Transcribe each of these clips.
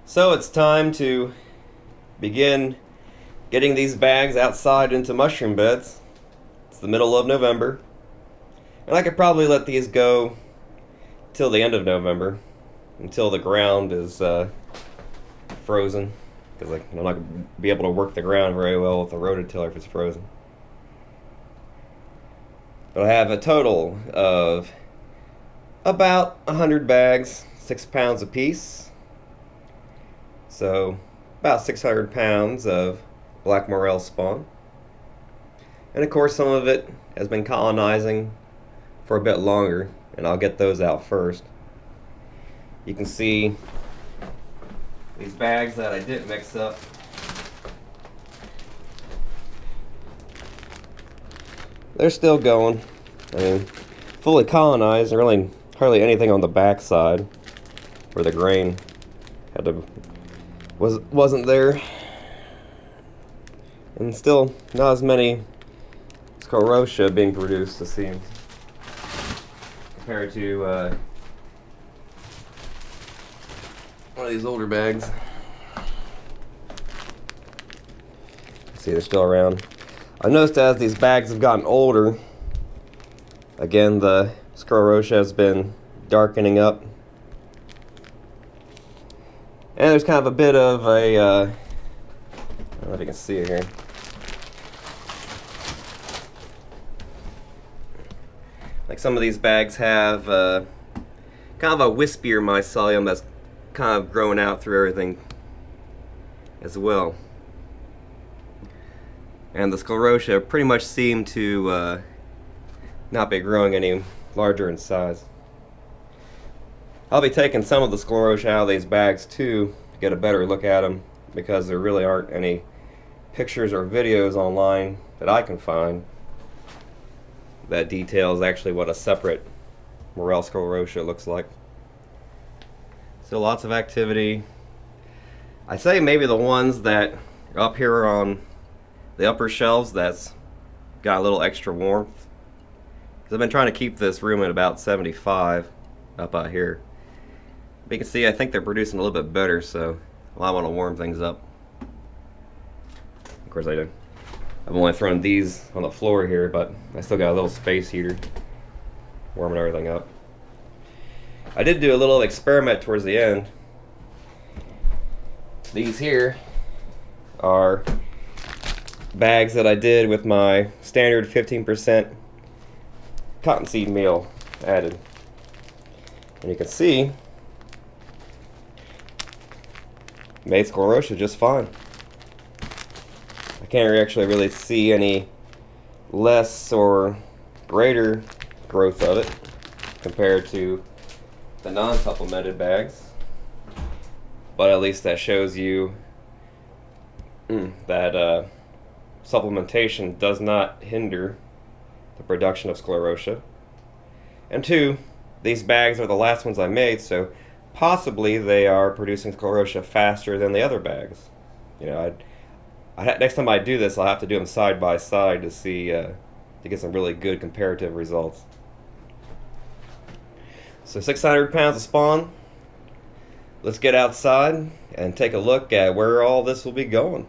So it's time to begin getting these bags outside into mushroom beds. It's the middle of November, and I could probably let these go till the end of November, until the ground is frozen, because I'm not going to be able to work the ground very well with the rototiller if it's frozen. But I have a total of about 100 bags, 6 pounds apiece. So about 600 pounds of black morel spawn. And of course some of it has been colonizing for a bit longer, and I'll get those out first. You can see these bags that I didn't mix up. They're still going. I mean, fully colonized, and really hardly anything on the back side where the grain wasn't there. And still not as many sclerotia being produced, it seems, compared to one of these older bags. See, they're still around. I noticed as these bags have gotten older, again, the sclerotia has been darkening up. And there's kind of a bit of a, I don't know if you can see it here. Like some of these bags have kind of a wispier mycelium that's kind of growing out through everything as well. And the sclerotia pretty much seem to not be growing any larger in size. I'll be taking some of the sclerotia out of these bags too to get a better look at them, because there really aren't any pictures or videos online that I can find that details actually what a separate morel sclerotia looks like. Still lots of activity. I'd say maybe the ones that are up here on the upper shelves that's got a little extra warmth, because I've been trying to keep this room at about 75 up out here. But you can see I think they're producing a little bit better, so I want to warm things up. Of course I do. I've only thrown these on the floor here, but I still got a little space heater warming everything up. I did do a little experiment towards the end. These here are bags that I did with my standard 15% cottonseed meal added. And you can see made sclerotia just fine. I can't actually really see any less or greater growth of it compared to the non-supplemented bags, but at least that shows you that supplementation does not hinder the production of sclerotia. And two, these bags are the last ones I made, so possibly they are producing sclerotia faster than the other bags. You know, next time I do this, I'll have to do them side by side to see to get some really good comparative results. So 600 pounds of spawn. Let's get outside and take a look at where all this will be going.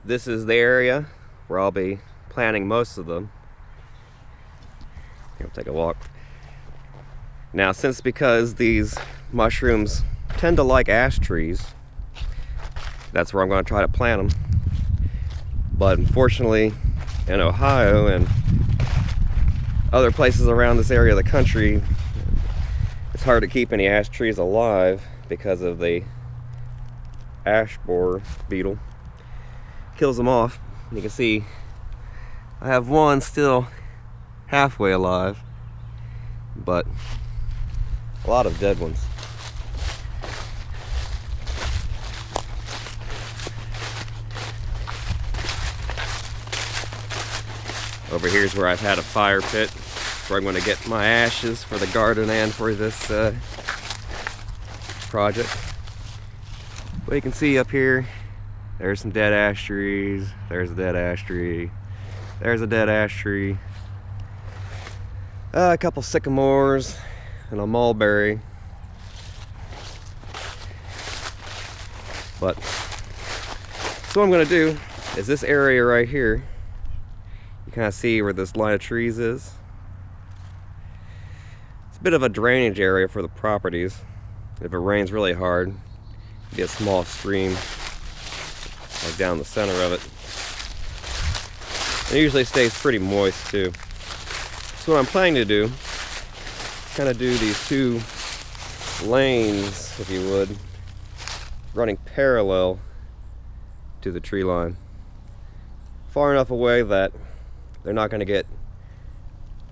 This is the area where I'll be planting most of them. Here, I'll take a walk. Now, because these mushrooms tend to like ash trees, that's where I'm going to try to plant them. But unfortunately, in Ohio and other places around this area of the country, it's hard to keep any ash trees alive because of the ash borer beetle. Kills them off. You can see I have one still halfway alive, but a lot of dead ones. Over here is where I've had a fire pit, where I'm going to get my ashes for the garden and for this project. But you can see up here, there's some dead ash trees, there's a dead ash tree, there's a dead ash tree, a couple sycamores, and a mulberry. But so what I'm going to do is this area right here, you kind of see where this line of trees is. It's a bit of a drainage area for the properties. If it rains really hard, you get a small stream like down the center of it. It usually stays pretty moist too. So what I'm planning to do is kind of do these two lanes, if you would, running parallel to the tree line, far enough away that they're not going to get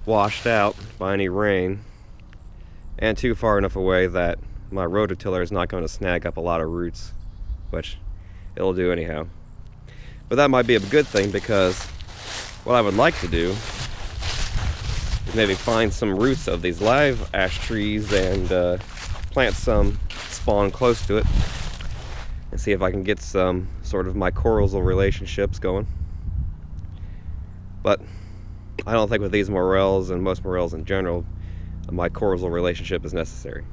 washed out by any rain, and too far enough away that my rototiller is not going to snag up a lot of roots, which it'll do anyhow. But that might be a good thing, because what I would like to do is maybe find some roots of these live ash trees and plant some spawn close to it, and see if I can get some sort of mycorrhizal relationships going. But I don't think with these morels, and most morels in general, a mycorrhizal relationship is necessary.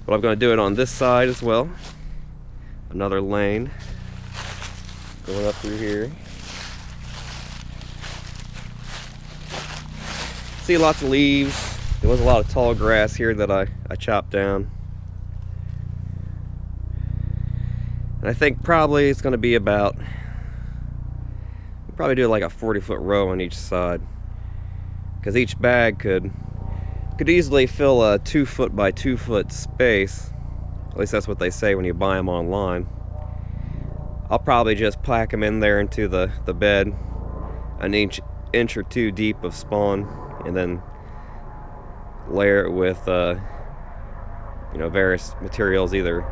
But I'm going to do it on this side as well. Another lane going up through here. See lots of leaves. There was a lot of tall grass here that I chopped down. And I think probably it's going to be about, probably do like a 40-foot row on each side, because each bag could easily fill a 2-foot by 2-foot space. At least that's what they say when you buy them online. I'll probably just pack them in there into the bed, an inch or two deep of spawn, and then layer it with you know, various materials, either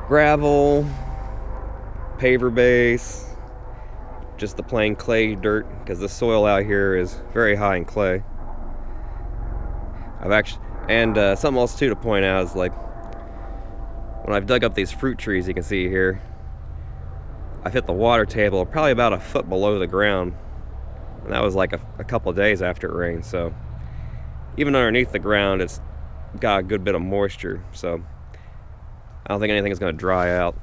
gravel, paver base, just the plain clay dirt, because the soil out here is very high in clay. I've actually, and something else too to point out is, like, when I've dug up these fruit trees, you can see here, I've hit the water table probably about a foot below the ground, and that was like a couple of days after it rained. So even underneath the ground, it's got a good bit of moisture, so I don't think anything is going to dry out.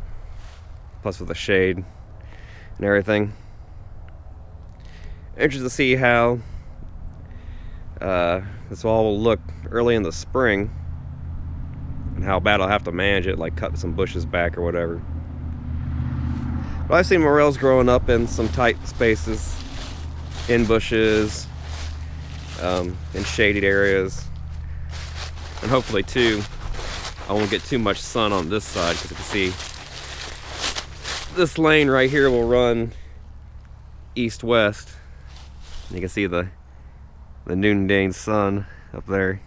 Plus with the shade and everything. Interested to see how this all will look early in the spring, and how bad I'll have to manage it, like cut some bushes back or whatever. But I've seen morels growing up in some tight spaces, in bushes, in shaded areas, and hopefully too I won't get too much sun on this side, because you can see this lane right here will run east-west. You can see the noonday sun up there.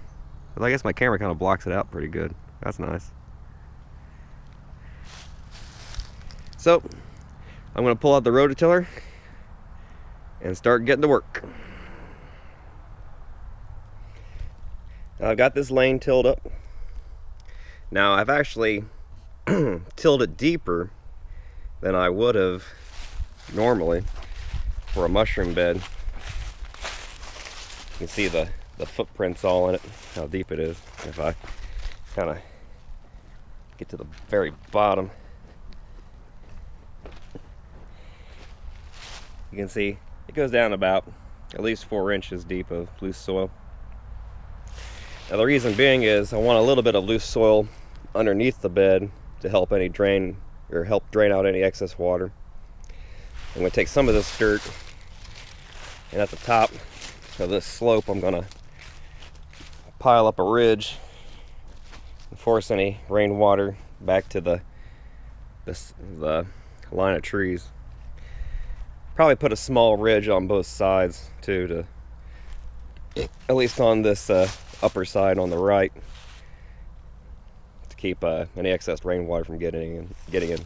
But I guess my camera kind of blocks it out pretty good. That's nice. So I'm going to pull out the rototiller and start getting to work. I've got this lane tilled up. Now I've actually tilled it deeper than I would have normally for a mushroom bed. You can see the footprints all in it, how deep it is. If I kind of get to the very bottom, you can see it goes down about at least 4 inches deep of loose soil. Now the reason being is I want a little bit of loose soil underneath the bed to help any drain, or help drain out any excess water. I'm going to take some of this dirt, and at the top of this slope I'm going to pile up a ridge and force any rainwater back to the line of trees. Probably put a small ridge on both sides too, to at least on this upper side on the right, to keep any excess rainwater from getting in.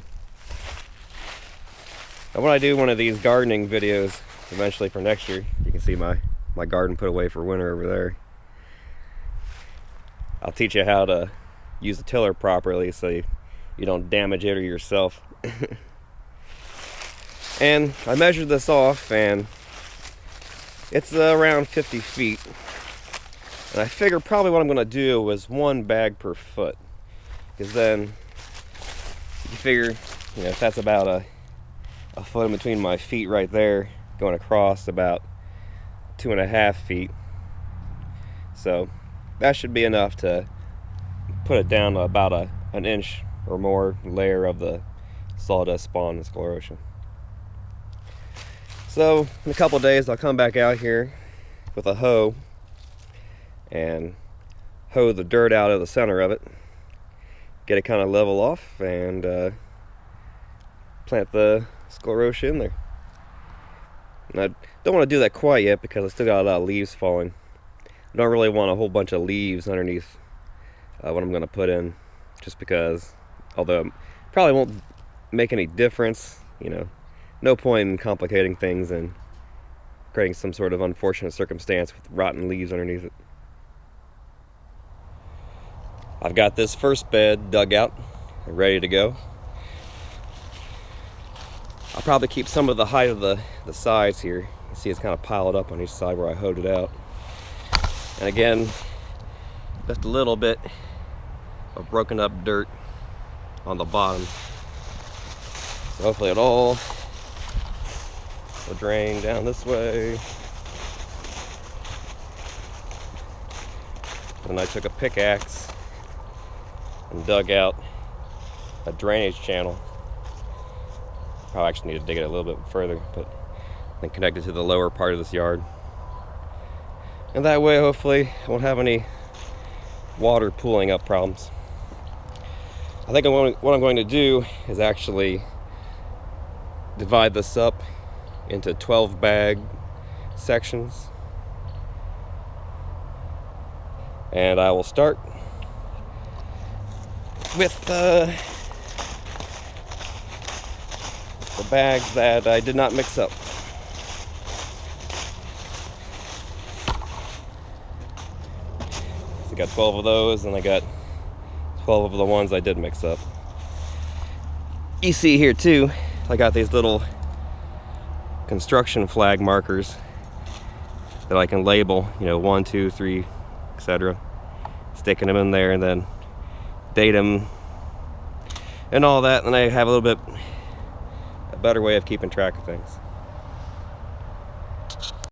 And when I do one of these gardening videos eventually for next year, you can see my garden put away for winter over there. I'll teach you how to use the tiller properly so you don't damage it or yourself. And I measured this off, and it's around 50 feet. And I figure probably what I'm going to do is 1 bag per foot, because then you You figure, if that's about a foot in between my feet right there, going across about 2.5 feet. So that should be enough to put it down to about an inch or more layer of the sawdust spawn and sclerotia. So in a couple days I'll come back out here with a hoe and hoe the dirt out of the center of it, get it kind of level off, and plant the sclerotia in there. And I don't want to do that quite yet because I still got a lot of leaves falling. I don't really want a whole bunch of leaves underneath what I'm going to put in, just because, although it probably won't make any difference, no point in complicating things and creating some sort of unfortunate circumstance with rotten leaves underneath it. I've got this first bed dug out and ready to go. I'll probably keep some of the height of the sides here. You can see it's kind of piled up on each side where I hoed it out. And again, just a little bit of broken up dirt on the bottom. So hopefully it all will drain down this way. And I took a pickaxe and dug out a drainage channel. Probably actually need to dig it a little bit further, but then connect it to the lower part of this yard. And that way, hopefully, I won't have any water pooling up problems. I think what I'm going to do is actually divide this up into 12 bag sections. And I will start with the bags that I did not mix up. So I got 12 of those, and I got 12 of the ones I did mix up. You see here too, I got these little construction flag markers that I can label, 1, 2, 3, etc. Sticking them in there and then date them and all that, and I have a little bit a better way of keeping track of things.